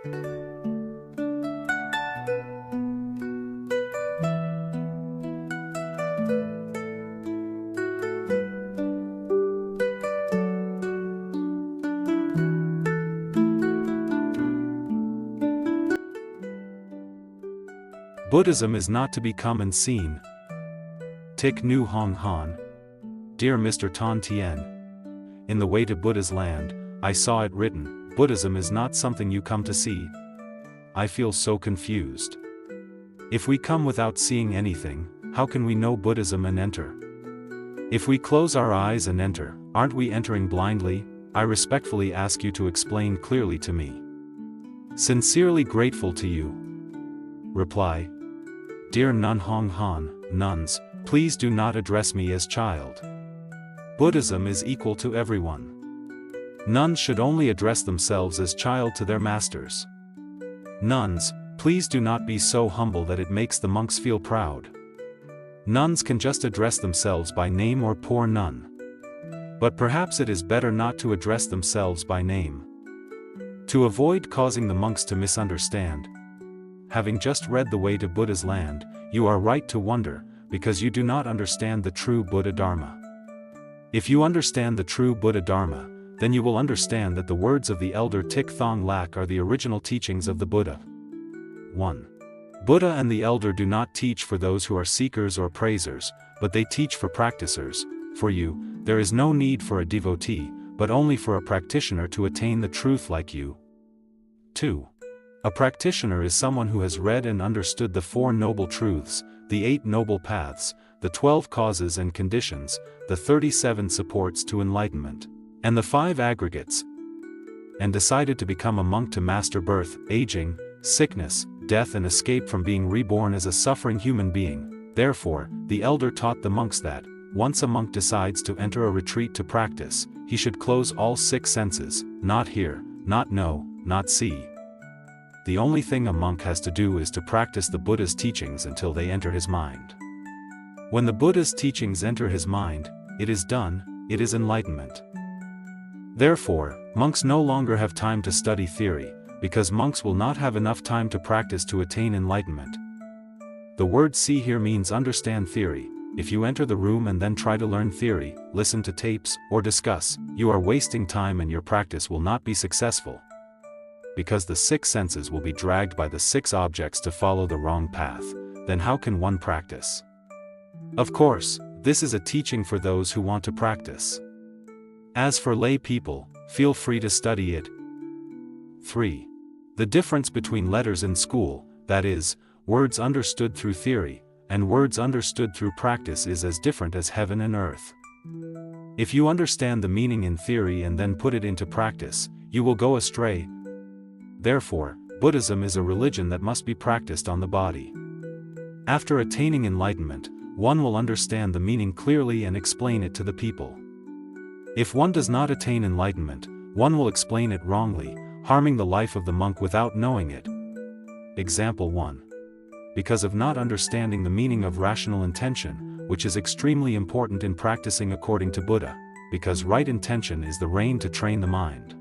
Buddhism is not to be come and seen. Thich Nhat Hanh. Dear Mr. Tan Tien. In The Way to Buddha's Land, I saw it written, Buddhism is not something you come to see. I feel so confused. If we come without seeing anything, how can we know Buddhism and enter? If we close our eyes and enter, aren't we entering blindly? I respectfully ask you to explain clearly to me. Sincerely grateful to you. Reply. Dear Nun Hong Han, nuns, please do not address me as child. Buddhism is equal to everyone. Nuns should only address themselves as child to their masters. Nuns, please do not be so humble that it makes the monks feel proud. Nuns can just address themselves by name or poor nun. But perhaps it is better not to address themselves by name. To avoid causing the monks to misunderstand. Having just read The Way to Buddha's Land, you are right to wonder, because you do not understand the true Buddha Dharma. If you understand the true Buddha Dharma, then you will understand that the words of the elder Thich Thong Lak are the original teachings of the Buddha. 1. Buddha and the elder do not teach for those who are seekers or praisers, but they teach for practicers. For you, there is no need for a devotee, but only for a practitioner to attain the truth like you. 2. A practitioner is someone who has read and understood the Four Noble Truths, the 8 Noble Paths, the 12 Causes and Conditions, the 37 Supports to Enlightenment, and the 5 Aggregates, and decided to become a monk to master birth, aging, sickness, death and escape from being reborn as a suffering human being. Therefore, the elder taught the monks that, once a monk decides to enter a retreat to practice, he should close all 6 senses, not hear, not know, not see. The only thing a monk has to do is to practice the Buddha's teachings until they enter his mind. When the Buddha's teachings enter his mind, it is done, it is enlightenment. Therefore, monks no longer have time to study theory, because monks will not have enough time to practice to attain enlightenment. The word see here means understand theory. If you enter the room and then try to learn theory, listen to tapes, or discuss, you are wasting time and your practice will not be successful. Because the 6 senses will be dragged by the 6 objects to follow the wrong path, then how can one practice? Of course, this is a teaching for those who want to practice. As for lay people, feel free to study it. 3. The difference between letters in school, that is, words understood through theory, and words understood through practice is as different as heaven and earth. If you understand the meaning in theory and then put it into practice, you will go astray. Therefore, Buddhism is a religion that must be practiced on the body. After attaining enlightenment, one will understand the meaning clearly and explain it to the people. If one does not attain enlightenment, one will explain it wrongly, harming the life of the monk without knowing it. Example 1. Because of not understanding the meaning of rational intention, which is extremely important in practicing according to Buddha, because right intention is the rein to train the mind.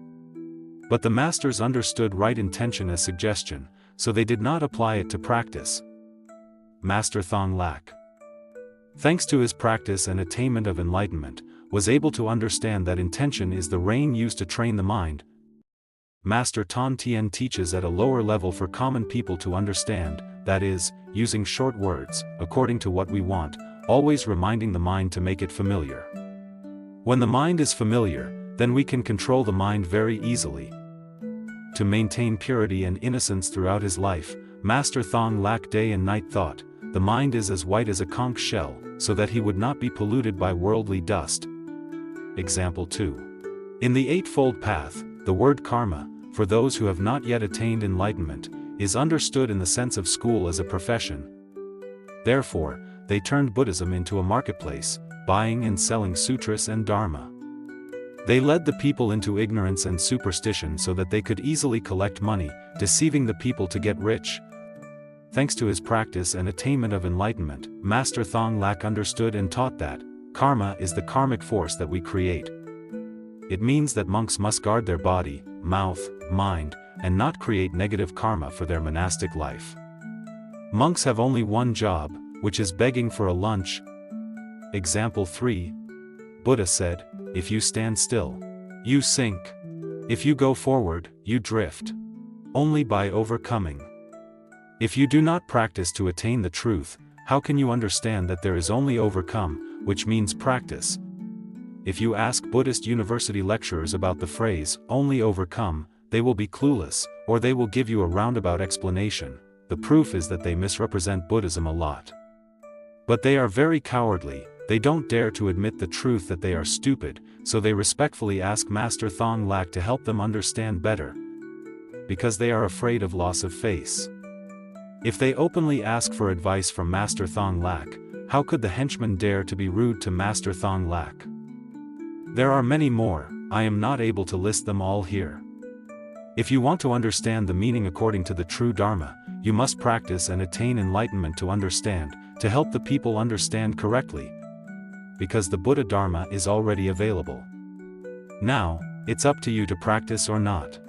But the masters understood right intention as suggestion, so they did not apply it to practice. Master Thong Lak, thanks to his practice and attainment of enlightenment, was able to understand that intention is the rein used to train the mind. Master Tan Tien teaches at a lower level for common people to understand, that is, using short words, according to what we want, always reminding the mind to make it familiar. When the mind is familiar, then we can control the mind very easily. To maintain purity and innocence throughout his life, Master Thong Lak day and night thought, the mind is as white as a conch shell, so that he would not be polluted by worldly dust. Example 2. In the Eightfold Path, the word karma, for those who have not yet attained enlightenment, is understood in the sense of school as a profession. Therefore, they turned Buddhism into a marketplace, buying and selling sutras and dharma. They led the people into ignorance and superstition so that they could easily collect money, deceiving the people to get rich. Thanks to his practice and attainment of enlightenment, Master Thong Lak understood and taught that karma is the karmic force that we create. It means that monks must guard their body, mouth, mind, and not create negative karma for their monastic life. Monks have only one job, which is begging for a lunch. Example 3. Buddha said, if you stand still, you sink. If you go forward, you drift. Only by overcoming. If you do not practice to attain the truth, how can you understand that there is only overcome, which means practice? If you ask Buddhist university lecturers about the phrase, only overcome, they will be clueless, or they will give you a roundabout explanation. The proof is that they misrepresent Buddhism a lot. But they are very cowardly, they don't dare to admit the truth that they are stupid, so they respectfully ask Master Thong Lak to help them understand better. Because they are afraid of loss of face. If they openly ask for advice from Master Thong Lak, how could the henchmen dare to be rude to Master Thong Lak? There are many more, I am not able to list them all here. If you want to understand the meaning according to the true Dharma, you must practice and attain enlightenment to understand, to help the people understand correctly. Because the Buddha Dharma is already available. Now, it's up to you to practice or not.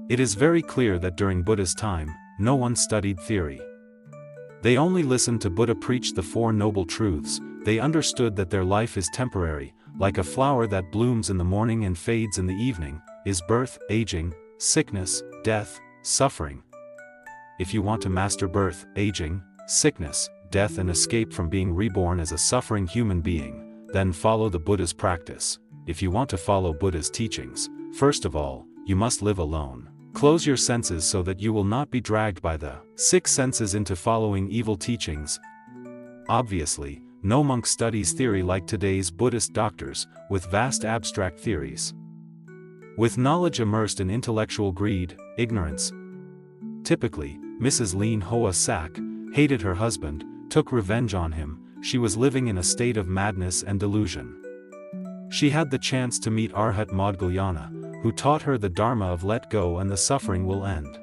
It is very clear that during Buddha's time, no one studied theory. They only listened to Buddha preach the Four Noble Truths. They understood that their life is temporary, like a flower that blooms in the morning and fades in the evening, is birth, aging, sickness, death, suffering. If you want to master birth, aging, sickness, death and escape from being reborn as a suffering human being, then follow the Buddha's practice. If you want to follow Buddha's teachings, first of all, you must live alone. Close your senses so that you will not be dragged by the six senses into following evil teachings. Obviously, no monk studies theory like today's Buddhist doctors, with vast abstract theories. With knowledge immersed in intellectual greed, ignorance. Typically, Mrs. Lean Hoa Sac hated her husband, took revenge on him. She was living in a state of madness and delusion. She had the chance to meet Arhat Maudgalyana, who taught her the Dharma of let go and the suffering will end.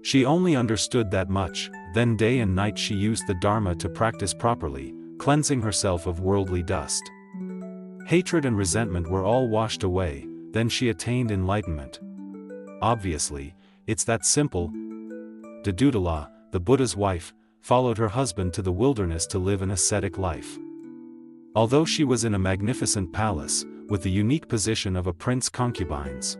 She only understood that much, then day and night she used the Dharma to practice properly, cleansing herself of worldly dust. Hatred and resentment were all washed away, then she attained enlightenment. Obviously, it's that simple. Dedudala, the Buddha's wife, followed her husband to the wilderness to live an ascetic life. Although she was in a magnificent palace, with the unique position of a prince's concubines,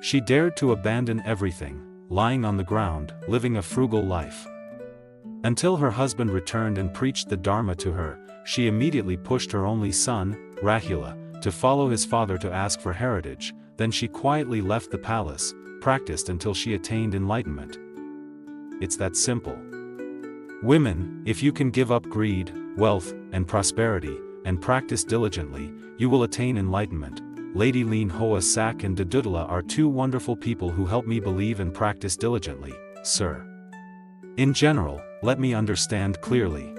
she dared to abandon everything, lying on the ground, living a frugal life. Until her husband returned and preached the Dharma to her, she immediately pushed her only son, Rahula, to follow his father to ask for heritage. Then she quietly left the palace, practiced until she attained enlightenment. It's that simple. Women, if you can give up greed, wealth, and prosperity, and practice diligently, you will attain enlightenment. Lady Lean Hoa Sac and Dedudala are two wonderful people who help me believe and practice diligently, sir. In general, let me understand clearly.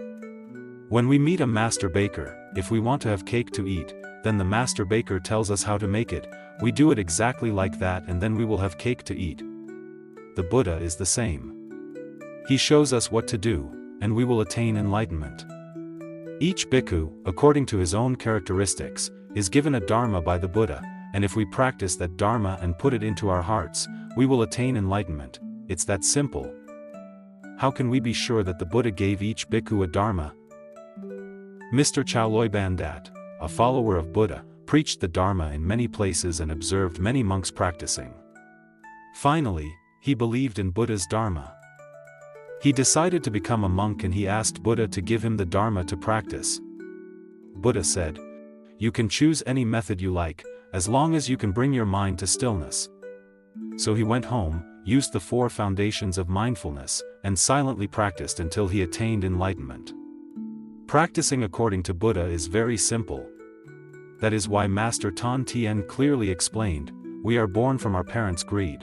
When we meet a master baker, if we want to have cake to eat, then the master baker tells us how to make it, we do it exactly like that and then we will have cake to eat. The Buddha is the same. He shows us what to do, and we will attain enlightenment. Each bhikkhu, according to his own characteristics, is given a dharma by the Buddha, and if we practice that dharma and put it into our hearts, we will attain enlightenment. It's that simple. How can we be sure that the Buddha gave each bhikkhu a dharma? Mr. Chowloi Bandat, a follower of Buddha, preached the dharma in many places and observed many monks practicing. Finally, he believed in Buddha's dharma. He decided to become a monk and he asked Buddha to give him the dharma to practice. Buddha said, "You can choose any method you like, as long as you can bring your mind to stillness." So he went home, used the 4 foundations of mindfulness, and silently practiced until he attained enlightenment. Practicing according to Buddha is very simple. That is why Master Tan Tien clearly explained, we are born from our parents' greed.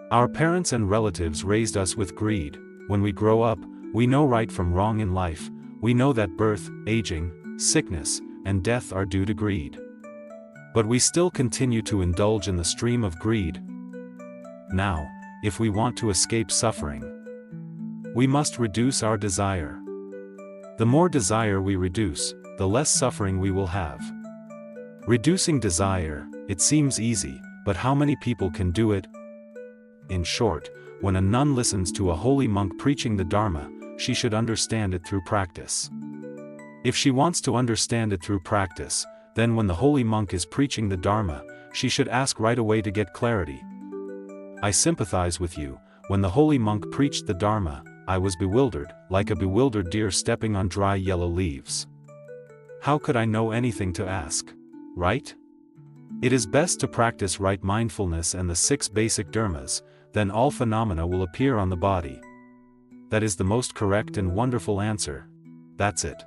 Our parents and relatives raised us with greed. When we grow up, we know right from wrong in life. We know that birth, aging, sickness, and death are due to greed. But we still continue to indulge in the stream of greed. Now, if we want to escape suffering, we must reduce our desire. The more desire we reduce, the less suffering we will have. Reducing desire, it seems easy, but how many people can do it? In short, when a nun listens to a holy monk preaching the Dharma, she should understand it through practice. If she wants to understand it through practice, then when the holy monk is preaching the Dharma, she should ask right away to get clarity. I sympathize with you. When the holy monk preached the Dharma, I was bewildered, like a bewildered deer stepping on dry yellow leaves. How could I know anything to ask? Right? It is best to practice right mindfulness and the 6 basic dharmas, then all phenomena will appear on the body. That is the most correct and wonderful answer. That's it.